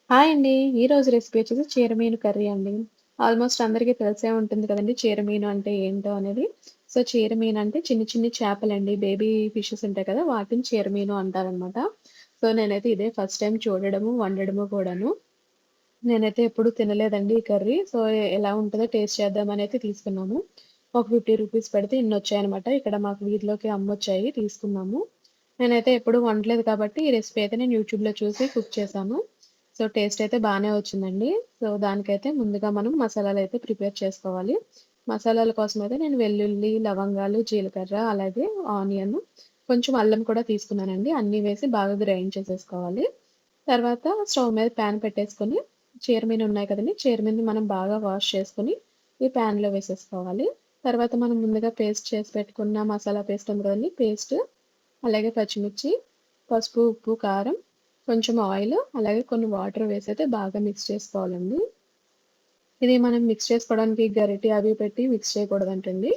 Hi అండి. ఈరోజు recipe వచ్చేసి చీరమీను కర్రీ అండి. ఆల్మోస్ట్ అందరికీ తెలిసే ఉంటుంది కదండీ! చీరమీను అంటే ఏంటో అనేది. సో, చీరమీను అంటే చిన్ని చిన్ని చేపలండి. బేబీ ఫిషెస్ ఉంటాయి కదా! వాటిని చీరమీను అంటారనమాట. సో, నేనైతే ఇదే ఫస్ట్ టైమ్ చూడడము, వండడము కూడాను. నేనైతే ఎప్పుడు తినలేదండి ఈ కర్రీ. సో, ఎలా ఉంటదో టేస్ట్ చేద్దామనైతే తీసుకున్నాము. ఒక రూ. 50 పెడితే ఇన్నొచ్చాయనమాట. ఇక్కడ మాకు వీధిలోకి అమ్మొచ్చాయి తీసుకున్నాము. నేనైతే ఎప్పుడు వండలేదు కాబట్టి ఈ రెసిపీ అయితే నేను యూట్యూబ్‌లో చూసి కుక్ చేశాను. సో, టేస్ట్ అయితే బానే వచ్చిందండి. సో, దానికైతే ముందుగా మనం మసాలాలైతే ప్రిపేర్ చేసుకోవాలి. మసాలాల కోసమైతే నేను వెల్లుల్లి, లవంగాలు, జీలకర్ర, అలాగే ఆనియన్, కొంచెం అల్లం కూడా తీసుకున్నానండి. అన్నీ వేసి బాగా గ్రైండ్ చేసేసుకోవాలి. తర్వాత స్టవ్ మీద పాన్ పెట్టేసుకొని చీరమీను ఉన్నాయి కదండీ! చీరమీనని మనం బాగా వాష్ చేసుకొని ఈ పాన్‌లో వేసేసుకోవాలి. తర్వాత మనం ముందుగా పేస్ట్ చేసి పెట్టుకున్న మసాలా పేస్ట్ ఉంది కదండీ! పేస్ట్, అలాగే పచ్చిమిర్చి, పసుపు, ఉప్పు, కారం, కొంచెం ఆయిల్, అలాగే కొన్ని వాటర్ వేసైతే బాగా మిక్స్ చేసుకోవాలండి. ఇది మనం మిక్స్ చేసుకోవడానికి గరిటె అవి పెట్టి మిక్స్ చేయకూడదంటండి.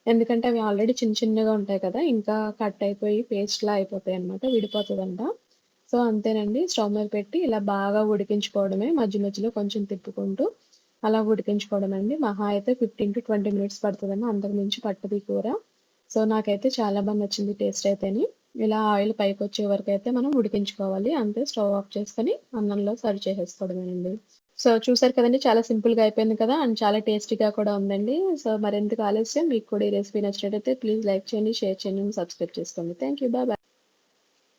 ఎందుకంటే అవి ఆల్రెడీ చిన్న చిన్నగా ఉంటాయి కదా! ఇంకా కట్ అయిపోయి పేస్ట్‌లా అయిపోతాయన్నమాట. విడిపోతదంట. సో, అంతేనండి. స్టవ్ మీద పెట్టి ఇలా బాగా ఉడికించుకోవడమే. మధ్య మధ్యలో కొంచెం తిప్పుకుంటూ అలా ఉడికించుకోవడమండి. మహా అయితే 15-20 మినిట్స్ పడతదండి. అంతకు మించి పట్టదు ఈ కూర. సో, నాకైతే చాలా బా నచ్చింది టేస్ట్ అయితేని. ఇలా ఆయిల్ పైకొచ్చే వరకైతే మనం ఉడికించుకోవాలి. అంతే స్టవ్ ఆఫ్ చేసుకొని అన్నంలో సర్వ్ చేసేసుకోవడమేనండి. సో, చూసారు కదండీ! చాలా సింపుల్‌గా అయిపోయింది కదా! అండ్ చాలా టేస్టీగా కూడా ఉందండి. సో, మరెందుకు ఆలస్యం, మీకు కూడా ఈ రెసిపీ నచ్చినట్టయితే ప్లీజ్ లైక్ చేయండి, షేర్ చేయండి, అండ్ సబ్స్క్రైబ్ చేసుకోండి. Thank you. బాయ్.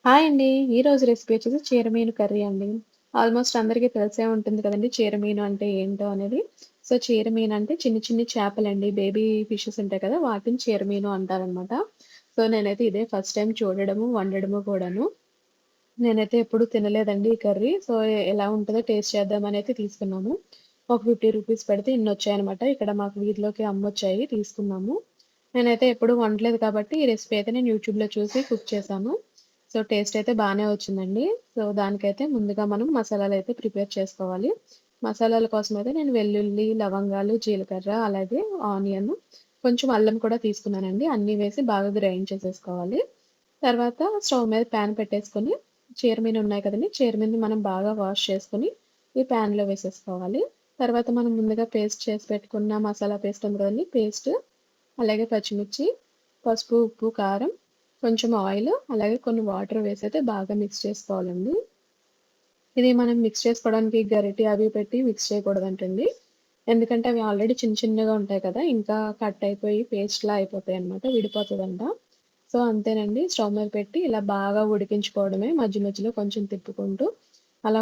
హాయ్ అండి. ఈరోజు రెసిపీ వచ్చేసి చీరమీను కర్రీ అండి. ఆల్మోస్ట్ అందరికీ తెలిసే ఉంటుంది కదండీ! చీరమీను అంటే ఏంటో అనేది. సో, చీరమీను అంటే చిన్ని చిన్ని చేపలండి. బేబీ ఫిషెస్ ఉంటాయి కదా! వాటిని చీరమీను అంటారనమాట. సో, నేనైతే ఇదే ఫస్ట్ టైమ్ చూడడము, వండడము కూడాను. నేనైతే ఎప్పుడు తినలేదండి ఈ కర్రీ. సో, ఎలా ఉంటదో టేస్ట్ చేద్దామనైతే తీసుకున్నాము. ఒక రూ. 50 పెడితే ఇన్నొచ్చాయనమాట. ఇక్కడ మాకు వీధిలోకి అమ్మొచ్చాయి తీసుకున్నాము. నేనైతే ఎప్పుడు వండలేదు కాబట్టి ఈ రెసిపీ అయితే నేను యూట్యూబ్‌లో చూసి కుక్ చేశాను. సో, టేస్ట్ అయితే బానే వచ్చిందండి. సో, దానికైతే ముందుగా మనం మసాలాలైతే ప్రిపేర్ చేసుకోవాలి. మసాలాల కోసమైతే నేను వెల్లుల్లి, లవంగాలు, జీలకర్ర, అలాగే ఆనియన్, కొంచెం అల్లం కూడా తీసుకున్నానండి. అన్నీ వేసి బాగా గ్రైండ్ చేసేసుకోవాలి. తర్వాత స్టవ్ మీద పాన్ పెట్టేసుకొని చీరమీను ఉన్నాయి కదండీ! చీరమీనని మనం బాగా వాష్ చేసుకొని ఈ పాన్‌లో వేసేసుకోవాలి. తర్వాత మనం ముందుగా పేస్ట్ చేసి పెట్టుకున్న మసాలా పేస్ట్ ఉంది కదండీ! పేస్ట్, అలాగే పచ్చిమిర్చి, పసుపు, ఉప్పు, కారం, కొంచెం ఆయిల్, అలాగే కొన్ని వాటర్ వేసైతే బాగా మిక్స్ చేసుకోవాలండి. ఇది మనం మిక్స్ చేసుకోవడానికి గరిటె అవి పెట్టి మిక్స్ చేయకూడదంటండి. ఎందుకంటే అవి ఆల్రెడీ చిన్న చిన్నగా ఉంటాయి కదా! ఇంకా కట్ అయిపోయి పేస్ట్‌లా అయిపోతాయన్నమాట. విడిపోతదంట. సో, అంతేనండి. స్టవ్ మీద పెట్టి ఇలా బాగా ఉడికించుకోవడమే. మధ్య మధ్యలో కొంచెం తిప్పుకుంటూ